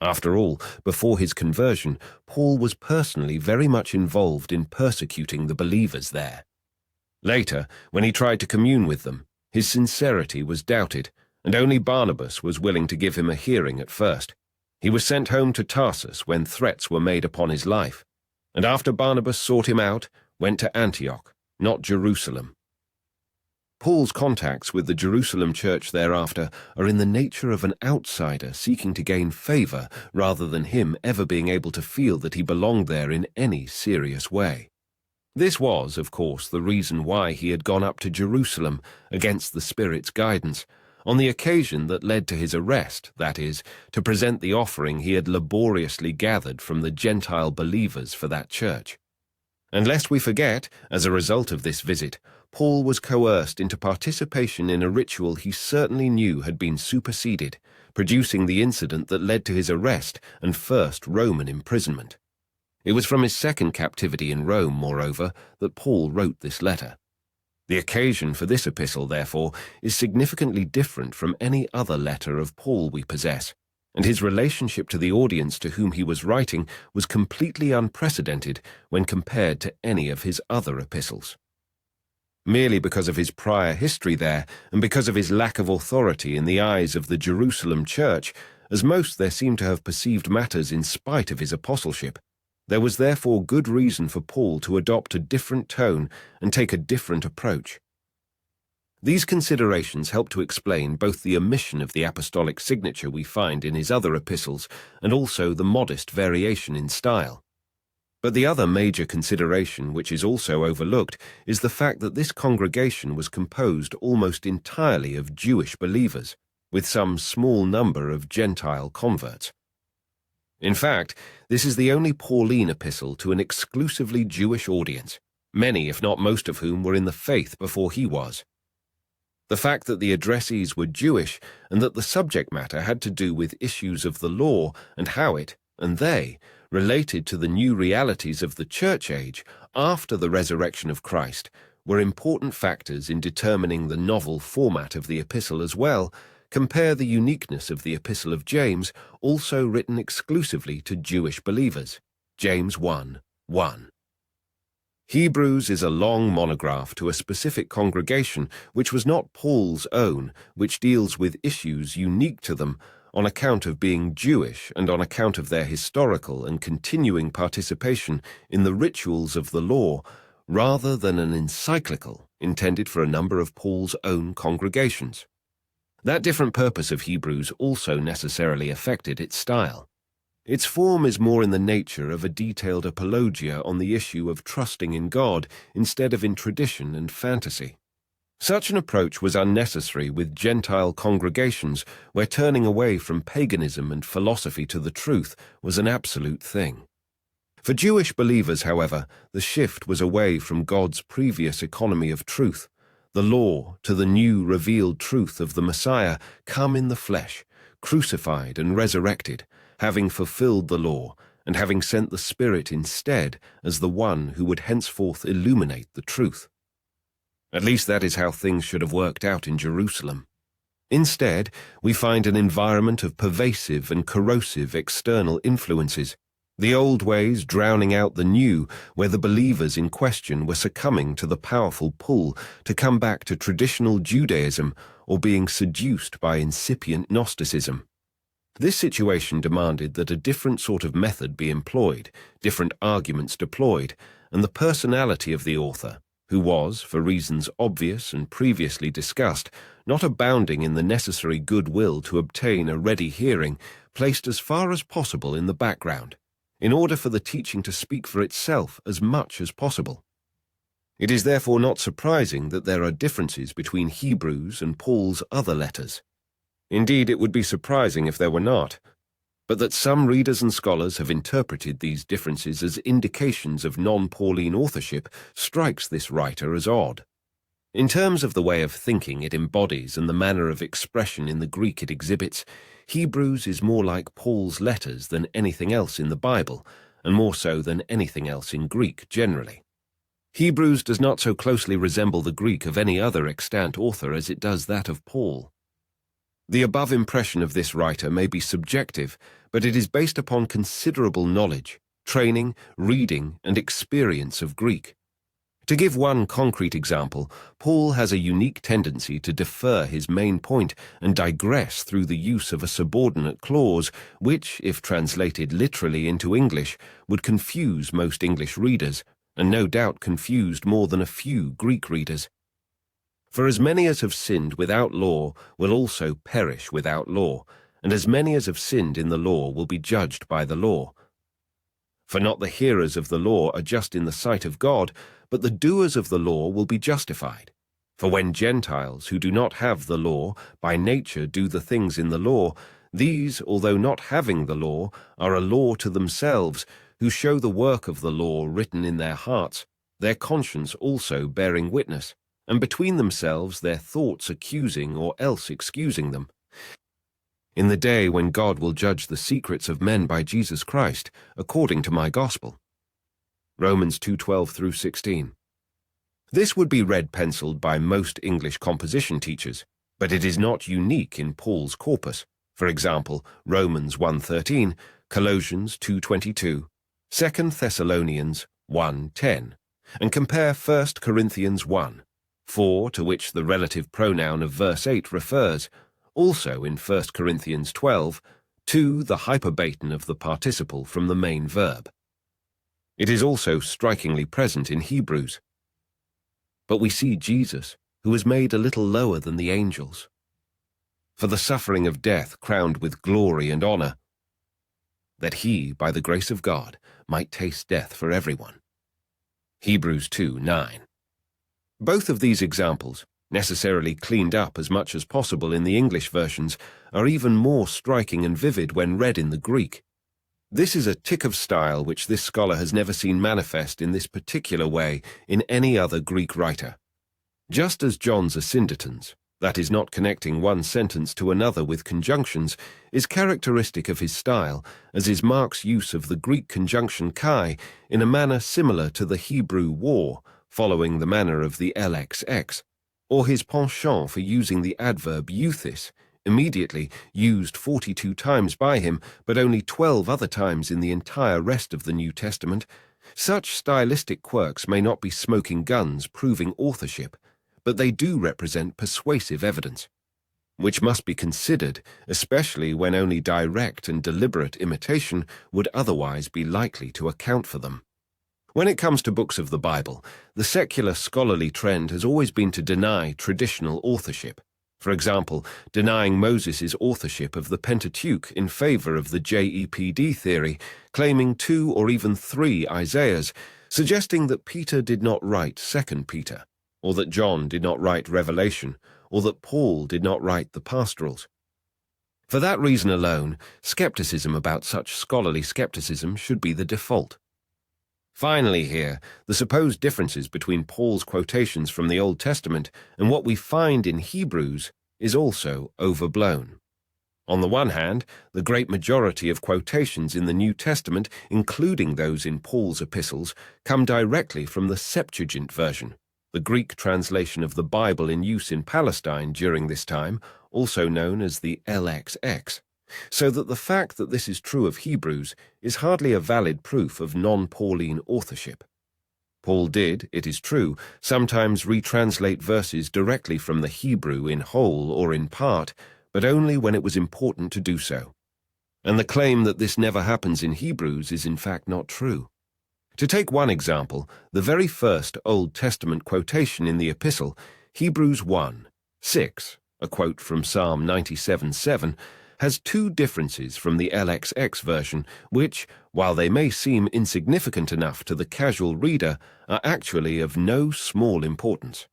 After all, before his conversion, Paul was personally very much involved in persecuting the believers there. Later, when he tried to commune with them, his sincerity was doubted, and only Barnabas was willing to give him a hearing at first. He was sent home to Tarsus when threats were made upon his life, and after Barnabas sought him out, went to Antioch, not Jerusalem. Paul's contacts with the Jerusalem church thereafter are in the nature of an outsider seeking to gain favor rather than him ever being able to feel that he belonged there in any serious way. This was, of course, the reason why he had gone up to Jerusalem against the Spirit's guidance, on the occasion that led to his arrest, that is, to present the offering he had laboriously gathered from the Gentile believers for that church. And lest we forget, as a result of this visit, Paul was coerced into participation in a ritual he certainly knew had been superseded, producing the incident that led to his arrest and first Roman imprisonment. It was from his second captivity in Rome, moreover, that Paul wrote this letter. The occasion for this epistle, therefore, is significantly different from any other letter of Paul we possess, and his relationship to the audience to whom he was writing was completely unprecedented when compared to any of his other epistles. Merely because of his prior history there, and because of his lack of authority in the eyes of the Jerusalem church, as most there seem to have perceived matters in spite of his apostleship, there was therefore good reason for Paul to adopt a different tone and take a different approach. These considerations help to explain both the omission of the apostolic signature we find in his other epistles and also the modest variation in style. But the other major consideration, which is also overlooked, is the fact that this congregation was composed almost entirely of Jewish believers, with some small number of Gentile converts. In fact, this is the only Pauline epistle to an exclusively Jewish audience, many, if not most of whom, were in the faith before he was. The fact that the addressees were Jewish and that the subject matter had to do with issues of the law and how it, and they, related to the new realities of the church age after the resurrection of Christ were important factors in determining the novel format of the epistle as well. Compare the uniqueness of the Epistle of James, also written exclusively to Jewish believers. James 1:1. Hebrews is a long monograph to a specific congregation which was not Paul's own, which deals with issues unique to them on account of being Jewish and on account of their historical and continuing participation in the rituals of the law, rather than an encyclical intended for a number of Paul's own congregations. That different purpose of Hebrews also necessarily affected its style. Its form is more in the nature of a detailed apologia on the issue of trusting in God instead of in tradition and fantasy. Such an approach was unnecessary with Gentile congregations where turning away from paganism and philosophy to the truth was an absolute thing. For Jewish believers, however, the shift was away from God's previous economy of truth, the law, to the new revealed truth of the Messiah come in the flesh, crucified and resurrected, having fulfilled the law, and having sent the Spirit instead as the one who would henceforth illuminate the truth. At least that is how things should have worked out in Jerusalem. Instead, we find an environment of pervasive and corrosive external influences, the old ways drowning out the new, where the believers in question were succumbing to the powerful pull to come back to traditional Judaism or being seduced by incipient Gnosticism. This situation demanded that a different sort of method be employed, different arguments deployed, and the personality of the author, who was, for reasons obvious and previously discussed, not abounding in the necessary goodwill to obtain a ready hearing, placed as far as possible in the background, in order for the teaching to speak for itself as much as possible. It is therefore not surprising that there are differences between Hebrews and Paul's other letters. Indeed, it would be surprising if there were not, but that some readers and scholars have interpreted these differences as indications of non-Pauline authorship strikes this writer as odd. In terms of the way of thinking it embodies and the manner of expression in the Greek it exhibits, Hebrews is more like Paul's letters than anything else in the Bible, and more so than anything else in Greek generally. Hebrews does not so closely resemble the Greek of any other extant author as it does that of Paul. The above impression of this writer may be subjective, but it is based upon considerable knowledge, training, reading, and experience of Greek. To give one concrete example, Paul has a unique tendency to defer his main point and digress through the use of a subordinate clause, which, if translated literally into English, would confuse most English readers, and no doubt confused more than a few Greek readers. For as many as have sinned without law will also perish without law, and as many as have sinned in the law will be judged by the law. For not the hearers of the law are just in the sight of God, but the doers of the law will be justified. For when Gentiles who do not have the law by nature do the things in the law, these, although not having the law, are a law to themselves, who show the work of the law written in their hearts, their conscience also bearing witness, and between themselves their thoughts accusing or else excusing them. In the day when God will judge the secrets of men by Jesus Christ, according to my gospel. Romans 2:12-16. This would be red-penciled by most English composition teachers, but it is not unique in Paul's corpus. For example, Romans 1:13, Colossians 2:22, 2 Thessalonians 1:10, and compare 1 Corinthians 1:4, to which the relative pronoun of verse 8 refers, also in 1 Corinthians 12, to the hyperbaton of the participle from the main verb. It is also strikingly present in Hebrews. But we see Jesus, who was made a little lower than the angels, for the suffering of death crowned with glory and honor, that he, by the grace of God, might taste death for everyone. Hebrews 2:9. Both of these examples, necessarily cleaned up as much as possible in the English versions, are even more striking and vivid when read in the Greek. This is a tick of style which this scholar has never seen manifest in this particular way in any other Greek writer. Just as John's asyndeton's, that is, not connecting one sentence to another with conjunctions, is characteristic of his style, as is Mark's use of the Greek conjunction kai in a manner similar to the Hebrew war, following the manner of the LXX, or his penchant for using the adverb euthys, immediately used 42 times by him, but only 12 other times in the entire rest of the New Testament. Such stylistic quirks may not be smoking guns proving authorship, but they do represent persuasive evidence, which must be considered, especially when only direct and deliberate imitation would otherwise be likely to account for them. When it comes to books of the Bible, the secular scholarly trend has always been to deny traditional authorship. For example, denying Moses' authorship of the Pentateuch in favor of the JEPD theory, claiming 2 or even 3 Isaiahs, suggesting that Peter did not write 2 Peter, or that John did not write Revelation, or that Paul did not write the pastorals. For that reason alone, skepticism about such scholarly skepticism should be the default. Finally here, the supposed differences between Paul's quotations from the Old Testament and what we find in Hebrews is also overblown. On the one hand, the great majority of quotations in the New Testament, including those in Paul's epistles, come directly from the Septuagint version, the Greek translation of the Bible in use in Palestine during this time, also known as the LXX. So that the fact that this is true of Hebrews is hardly a valid proof of non-Pauline authorship. Paul did, it is true, sometimes retranslate verses directly from the Hebrew in whole or in part, but only when it was important to do so. And the claim that this never happens in Hebrews is in fact not true. To take one example, the very first Old Testament quotation in the Epistle, Hebrews 1:6, a quote from Psalm 97:7, has 2 differences from the LXX version, which, while they may seem insignificant enough to the casual reader, are actually of no small importance.